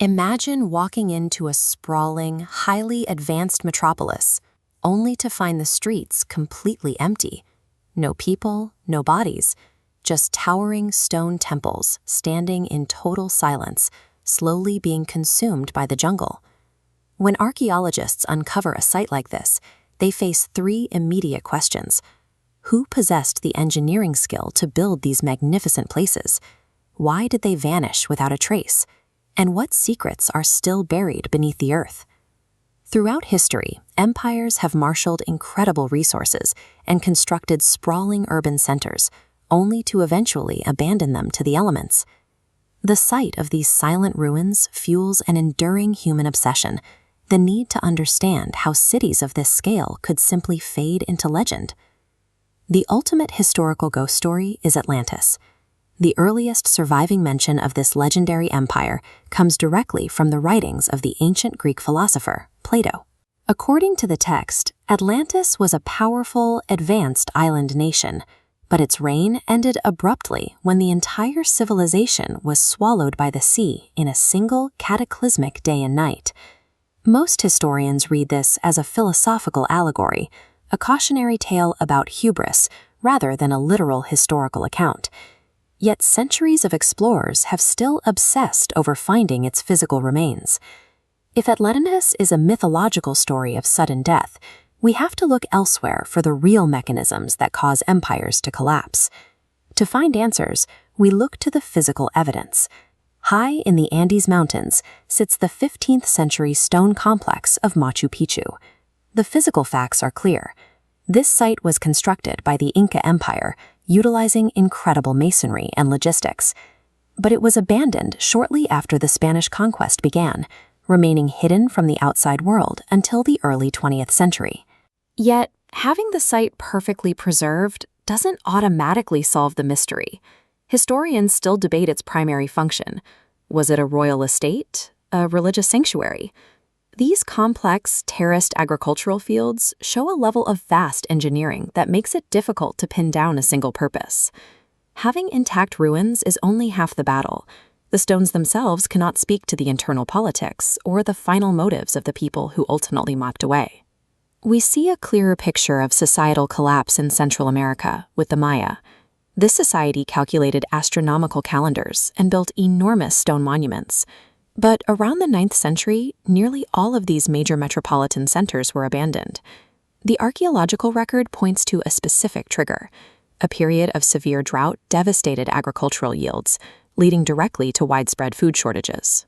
Imagine walking into a sprawling, highly advanced metropolis, only to find the streets completely empty. No people, no bodies, just towering stone temples standing in total silence, slowly being consumed by the jungle. When archaeologists uncover a site like this, they face three immediate questions. Who possessed the engineering skill to build these magnificent places? Why did they vanish without a trace? And what secrets are still buried beneath the earth? Throughout history, empires have marshaled incredible resources and constructed sprawling urban centers, only to eventually abandon them to the elements. The sight of these silent ruins fuels an enduring human obsession, the need to understand how cities of this scale could simply fade into legend. The ultimate historical ghost story is Atlantis. The earliest surviving mention of this legendary empire comes directly from the writings of the ancient Greek philosopher, Plato. According to the text, Atlantis was a powerful, advanced island nation, but its reign ended abruptly when the entire civilization was swallowed by the sea in a single cataclysmic day and night. Most historians read this as a philosophical allegory, a cautionary tale about hubris rather than a literal historical account. Yet centuries of explorers have still obsessed over finding its physical remains. If Atlantis is a mythological story of sudden death, we have to look elsewhere for the real mechanisms that cause empires to collapse. To find answers, we look to the physical evidence. High in the Andes Mountains sits the 15th century stone complex of Machu Picchu. The physical facts are clear. This site was constructed by the Inca Empire, utilizing incredible masonry and logistics. But it was abandoned shortly after the Spanish conquest began, remaining hidden from the outside world until the early 20th century. Yet, having the site perfectly preserved doesn't automatically solve the mystery. Historians still debate its primary function. Was it a royal estate? A religious sanctuary? These complex, terraced agricultural fields show a level of vast engineering that makes it difficult to pin down a single purpose. Having intact ruins is only half the battle. The stones themselves cannot speak to the internal politics or the final motives of the people who ultimately mocked away. We see a clearer picture of societal collapse in Central America with the Maya. This society calculated astronomical calendars and built enormous stone monuments. But around the 9th century, nearly all of these major metropolitan centers were abandoned. The archaeological record points to a specific trigger. A period of severe drought devastated agricultural yields, leading directly to widespread food shortages.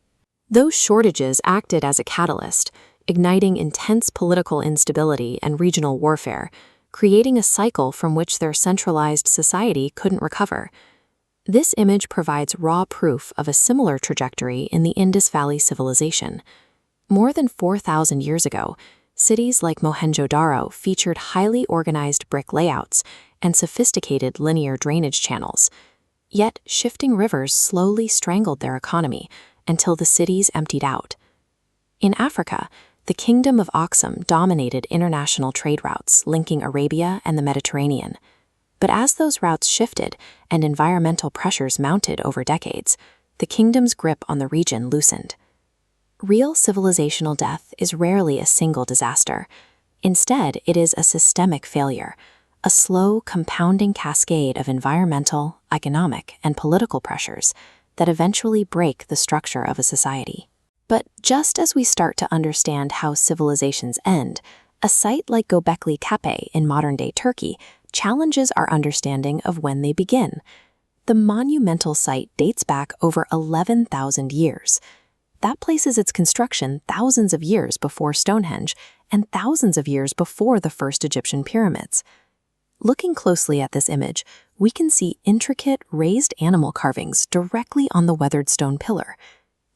Those shortages acted as a catalyst, igniting intense political instability and regional warfare, creating a cycle from which their centralized society couldn't recover. This image provides raw proof of a similar trajectory in the Indus Valley civilization. More than 4,000 years ago, cities like Mohenjo-Daro featured highly organized brick layouts and sophisticated linear drainage channels. Yet, shifting rivers slowly strangled their economy until the cities emptied out. In Africa, the Kingdom of Aksum dominated international trade routes linking Arabia and the Mediterranean. But as those routes shifted and environmental pressures mounted over decades, the kingdom's grip on the region loosened. Real civilizational death is rarely a single disaster. Instead, it is a systemic failure, a slow, compounding cascade of environmental, economic, and political pressures that eventually break the structure of a society. But just as we start to understand how civilizations end, a site like Göbekli Tepe in modern-day Turkey challenges our understanding of when they begin. The monumental site dates back over 11,000 years. That places its construction thousands of years before Stonehenge and thousands of years before the first Egyptian pyramids. Looking closely at this image, we can see intricate raised animal carvings directly on the weathered stone pillar.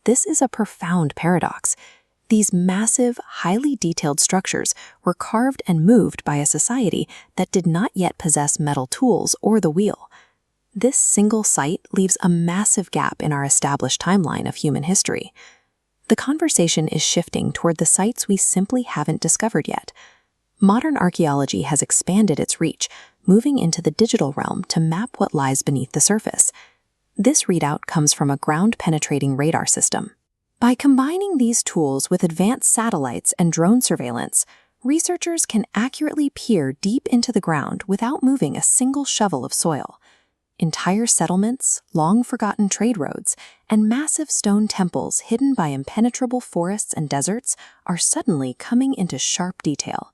This is a profound paradox. These massive, highly detailed structures were carved and moved by a society that did not yet possess metal tools or the wheel. This single site leaves a massive gap in our established timeline of human history. The conversation is shifting toward the sites we simply haven't discovered yet. Modern archaeology has expanded its reach, moving into the digital realm to map what lies beneath the surface. This readout comes from a ground-penetrating radar system. By combining these tools with advanced satellites and drone surveillance, researchers can accurately peer deep into the ground without moving a single shovel of soil. Entire settlements, long-forgotten trade roads, and massive stone temples hidden by impenetrable forests and deserts are suddenly coming into sharp detail.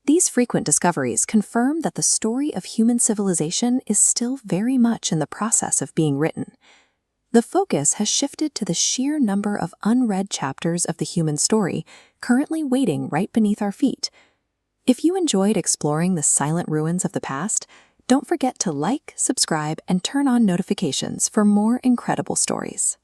These frequent discoveries confirm that the story of human civilization is still very much in the process of being written. The focus has shifted to the sheer number of unread chapters of the human story currently waiting right beneath our feet. If you enjoyed exploring the silent ruins of the past, don't forget to like, subscribe, and turn on notifications for more incredible stories.